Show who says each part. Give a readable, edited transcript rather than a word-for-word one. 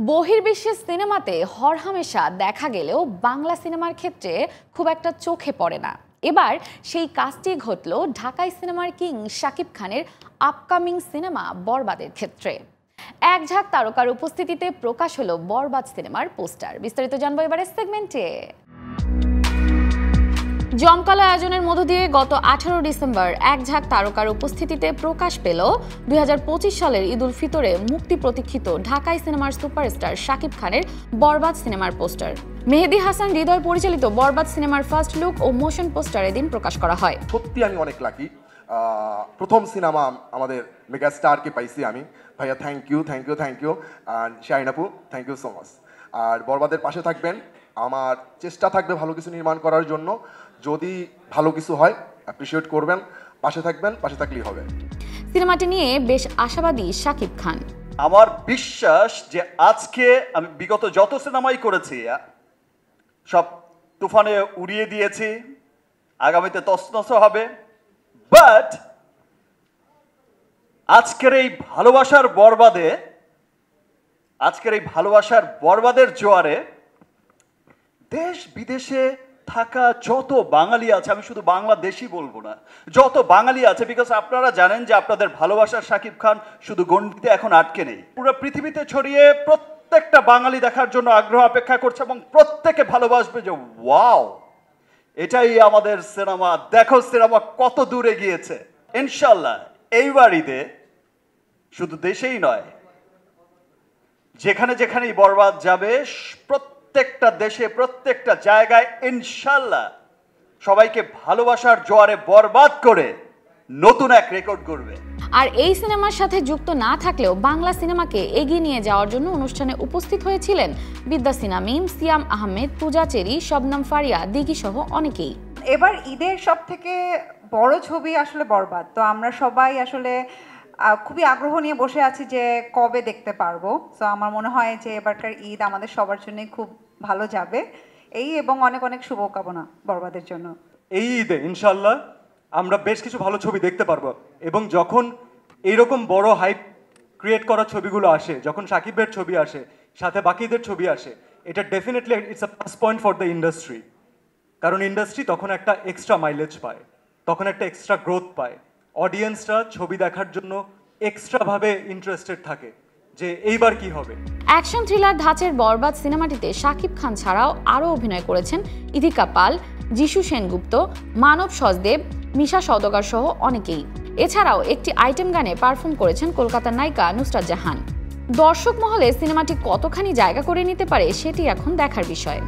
Speaker 1: বহির্বিশ্বের সিনেমাতে হরহামেশা দেখা গেলেও বাংলা সিনেমার ক্ষেত্রে খুব একটা চোখে পড়ে না। এবার সেই কাজটি ঘটল ঢাকাই সিনেমার কিং শাকিব খানের আপকামিং সিনেমা বরবাদের ক্ষেত্রে। এক ঝাঁক তারকার উপস্থিতিতে প্রকাশ হলো বরবাদ সিনেমার পোস্টার। বিস্তারিত জানবো এবারের সেগমেন্টে। জমকালো আয়োজনের মধ্য দিয়ে গত 18 ডিসেম্বর এক ঝাঁক তারকার উপস্থিতিতে প্রকাশ পেল 2025 সালের ঈদ উল ফিতরে মুক্তি প্রতীক্ষিত ঢাকাই সিনেমার সুপারস্টার শাকিব খানের বরবাদ সিনেমার পোস্টার। মেহেদী হাসান হৃদয় পরিচালিত বরবাদ সিনেমার ফার্স্ট লুক ও মোশন পোস্টার এদিন প্রকাশ করা হয়।
Speaker 2: সত্যি আমি অনেক লাকি, প্রথম সিনেমা আমাদের মেগা স্টারকে পাইছি আমি। ভাইয়া থ্যাংক ইউ অ্যান্ড শাহিন আপু থ্যাংক ইউ সো মাচ। আর বরবাদের পাশে থাকবেন, আমার চেষ্টা থাকবে ভালো কিছু নির্মাণ করার জন্য। যদি ভালো কিছু হয় অ্যাপ্রিশিয়েট করবেন, পাশে থাকবেন, পাশে থাকলেই হবে।
Speaker 1: সিনেমাটি নিয়ে বেশ আশাবাদী শাকিব খান।
Speaker 3: আমার বিশ্বাস যে আজকে আমি বিগত যত সিনেমাই করেছি সব তুফানে উড়িয়ে দিয়েছি, আগামীতে তছনছ হবে। বাট আজকের এই ভালোবাসার বরবাদের জোয়ারে দেশ বিদেশে থাকা যত বাঙালি আছে, আমি শুধু বাংলাদেশি বলবো না, যত বাঙালি আছে, বিকজ আপনারা জানেন যে আপনাদের ভালোবাসার শাকিব খান শুধু গণ্ডিতে এখন আটকে নেই, পুরো পৃথিবীতে ছড়িয়ে প্রত্যেকটা বাঙালি দেখার জন্য আগ্রহ অপেক্ষা করছে এবং প্রত্যেকে ভালোবাসবে যে ওয়াও এটাই আমাদের সিনেমা, দেখো সিনেমা কত দূরে গিয়েছে। ইনশাল্লাহ এইবার ঈদে শুধু দেশেই নয়, যেখানে যেখানেই বরবাদ যাবে, প্রত্যেকটা দেশে প্রত্যেকটা জায়গায় ইনশাল্লাহ সবাইকে ভালোবাসার জোয়ারে বরবাদ করে নতুন এক রেকর্ড করবে।
Speaker 1: আর এই সিনেমার সাথে যুক্ত না থাকলেও বাংলা সিনেমাকে এগিয়ে নিয়ে যাওয়ার জন্য অনুষ্ঠানে উপস্থিত হয়েছিলেন বিদ্যা সিনহা মিম, সিয়াম আহমেদ, পূজা চেরি, শবনম ফারিয়া, দিঘি সহ অনেকেই।
Speaker 4: এবার ঈদের সব থেকে বড় ছবি আসলে বরবাদ, তো আমরা সবাই আসলে খুবই আগ্রহ নিয়ে বসে আছি যে কবে দেখতে পারবো। তো আমার মনে হয় যে এবারকার ঈদ আমাদের সবার জন্যই খুব ভালো যাবে এবং অনেক অনেক শুভকামনা বরবাদের জন্য।
Speaker 5: এই ঈদে ইনশাল্লাহ আমরা বেশ কিছু ভালো ছবি দেখতে পারবো, এবং যখন এইরকম বড় হাইপ ক্রিয়েট করা ছবিগুলো আসে, যখন শাকিবের ছবি আসে সাথে বাকিদের ছবি আসে, এটা definitely it's a plus point for the industry. কারণ ইন্ডাস্ট্রি তখন একটা এক্সট্রা মাইলেজ পায়, তখন একটা এক্সট্রা গ্রোথ পায়, অডিয়েন্সরা ছবি দেখার জন্য এক্সট্রাভাবে ইন্টারেস্টেড থাকে যে এইবার কি হবে।
Speaker 1: অ্যাকশন থ্রিলার ধাঁচের বরবাদ সিনেমাটিতে শাকিব খান ছাড়াও আরও অভিনয় করেছেন ইদিকা পাল, যিশু সেনগুপ্ত, মানব সচদেব, মিশা সওদাগর সহ অনেকেই। এছাড়াও একটি আইটেম গানে পারফর্ম করেছেন কলকাতার নায়িকা নুসরাত জাহান। দর্শক মহলে সিনেমাটি কতখানি জায়গা করে নিতে পারে সেটি এখন দেখার বিষয়।